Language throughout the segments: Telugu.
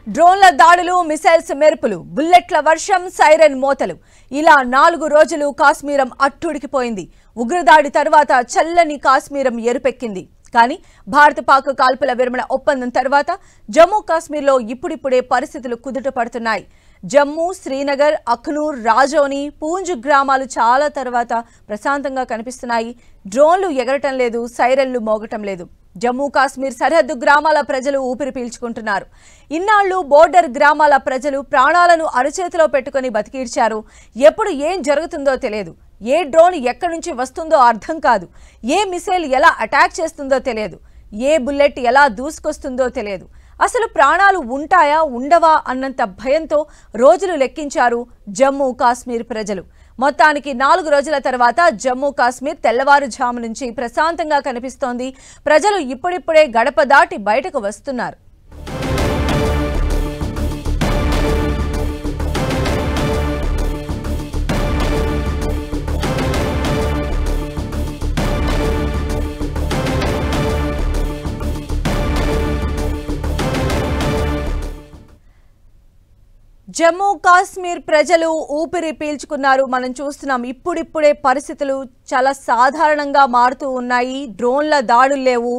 డ్రోన్ల దాడులు, మిసైల్స్ మెరుపులు, బుల్లెట్ల వర్షం, సైరన్ మోతలు. ఇలా 4 రోజులు కాశ్మీరం అట్టుడికిపోయింది. ఉగ్రదాడి తర్వాత చల్లని కాశ్మీరం ఎరుపెక్కింది. కానీ భారత పాక్ కాల్పుల విరమణ ఒప్పందం తర్వాత జమ్మూ కాశ్మీర్లో ఇప్పుడిప్పుడే పరిస్థితులు కుదుట పడుతున్నాయి. జమ్మూ, శ్రీనగర్, అఖ్నూర్, రాజౌరి, పూంజ్ గ్రామాలు చాలా తర్వాత ప్రశాంతంగా కనిపిస్తున్నాయి. డ్రోన్లు ఎగరటం లేదు, సైరన్లు మోగటం లేదు. జమ్మూ కాశ్మీర్ సరిహద్దు గ్రామాల ప్రజలు ఊపిరి పీల్చుకుంటున్నారు. ఇన్నాళ్లు బోర్డర్ గ్రామాల ప్రజలు ప్రాణాలను అరచేతిలో పెట్టుకుని బతికీడ్చారు. ఎప్పుడు ఏం జరుగుతుందో తెలియదు. ఏ డ్రోన్ ఎక్కడి నుంచి వస్తుందో అర్థం కాదు. ఏ మిసైల్ ఎలా అటాక్ చేస్తుందో తెలియదు. ఏ బుల్లెట్ ఎలా దూసుకొస్తుందో తెలియదు. అసలు ప్రాణాలు ఉంటాయా ఉండవా అన్నంత భయంతో రోజులు లెక్కించారు జమ్మూ కాశ్మీర్ ప్రజలు. మొత్తానికి 4 రోజుల తర్వాత జమ్మూ కాశ్మీర్ తెల్లవారుజాము నుంచి ప్రశాంతంగా కనిపిస్తోంది. ప్రజలు ఇప్పుడిప్పుడే గడప దాటి బయటకు వస్తున్నారు. జమ్మూ కాశ్మీర్ ప్రజలు ఊపిరి పీల్చుకున్నారు. మనం చూస్తున్నాం ఇప్పుడిప్పుడే పరిస్థితులు చాలా సాధారణంగా మారుతూ ఉన్నాయి. డ్రోన్ల దాడులు లేవు,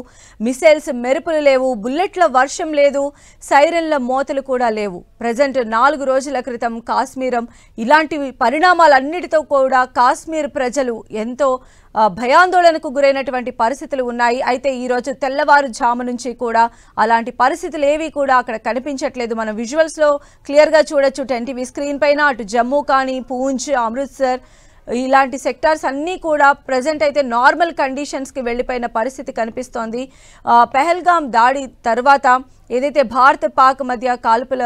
మిసైల్స్ మెరుపులు లేవు, బుల్లెట్ల వర్షం లేదు, సైరన్ల మోతలు కూడా లేవు. ప్రజెంట్ 4 రోజుల క్రితం కాశ్మీరం ఇలాంటి పరిణామాలన్నిటితో కూడా కాశ్మీర్ ప్రజలు ఎంతో భయాందోళనకు గురైనటువంటి పరిస్థితులు ఉన్నాయి. అయితే ఈరోజు తెల్లవారుజాము నుంచి కూడా అలాంటి పరిస్థితులు ఏవి కూడా అక్కడ కనిపించట్లేదు. మనం విజువల్స్లో క్లియర్గా చూడొచ్చు 10 టీవీ స్క్రీన్ పైన. అటు జమ్మూ కానీ, పూంచ్, అమృత్సర్ ఇలాంటి సెక్టార్స్ అన్నీ కూడా ప్రజెంట్ అయితే నార్మల్ కండిషన్స్కి వెళ్ళిపోయిన పరిస్థితి కనిపిస్తోంది. పెహల్గాం దాడి తర్వాత ఏదైతే భారత్ పాక్ మధ్య కాల్పుల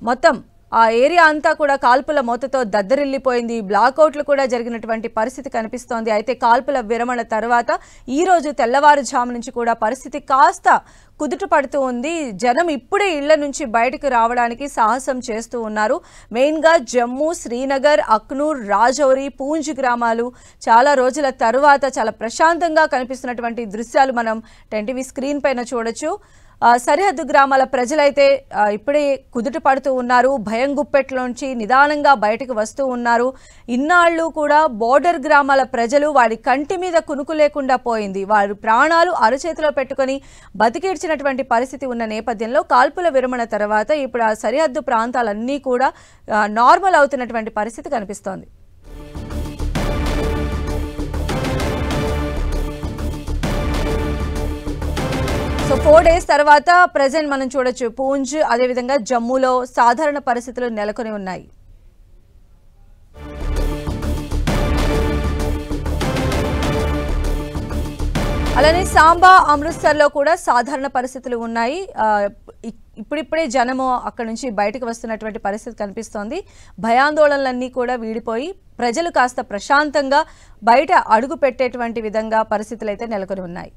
మొత్తం ఆ ఏరియా అంతా కూడా కాల్పుల మోతతో దద్దరిల్లిపోయింది. బ్లాకౌట్లు కూడా జరిగినటువంటి పరిస్థితి కనిపిస్తోంది. అయితే కాల్పుల విరమణ తర్వాత ఈరోజు తెల్లవారుజాము నుంచి కూడా పరిస్థితి కాస్త కుదుట పడుతూ ఉంది. జనం ఇప్పుడే ఇళ్ల నుంచి బయటకు రావడానికి సాహసం చేస్తూ ఉన్నారు. మెయిన్గా జమ్మూ, శ్రీనగర్, అఖ్నూర్, రాజౌరి, పూంజ్ గ్రామాలు చాలా రోజుల తర్వాత చాలా ప్రశాంతంగా కనిపిస్తున్నటువంటి దృశ్యాలు మనం 10 టీవీ స్క్రీన్ పైన చూడొచ్చు. సరిహద్దు గ్రామాల ప్రజలైతే ఇప్పుడే కుదుట పడుతూ ఉన్నారు. భయం గుప్పెట్లోంచి నిదానంగా బయటకు వస్తూ ఉన్నారు. ఇన్నాళ్ళు కూడా బోర్డర్ గ్రామాల ప్రజలు వారి కంటి మీద కునుకు లేకుండా పోయింది. వారి ప్రాణాలు అరచేతిలో పెట్టుకొని బతికిడ్చినటువంటి పరిస్థితి ఉన్న నేపథ్యంలో కాల్పుల విరమణ తర్వాత ఇప్పుడు ఆ సరిహద్దు ప్రాంతాలన్నీ కూడా నార్మల్ అవుతున్నటువంటి పరిస్థితి కనిపిస్తోంది. సో 4 డేస్ తర్వాత ప్రజెంట్ మనం చూడొచ్చు పూంజ్ అదేవిధంగా జమ్మూలో సాధారణ పరిస్థితులు నెలకొని ఉన్నాయి. అలానే సాంబా, అమృత్సర్లో కూడా సాధారణ పరిస్థితులు ఉన్నాయి. ఇప్పుడిప్పుడే జనము అక్కడ నుంచి బయటకు వస్తున్నటువంటి పరిస్థితి కనిపిస్తోంది. భయాందోళనలన్నీ కూడా వీడిపోయి ప్రజలు కాస్త ప్రశాంతంగా బయట అడుగు పెట్టేటువంటి విధంగా పరిస్థితులు అయితే నెలకొని ఉన్నాయి.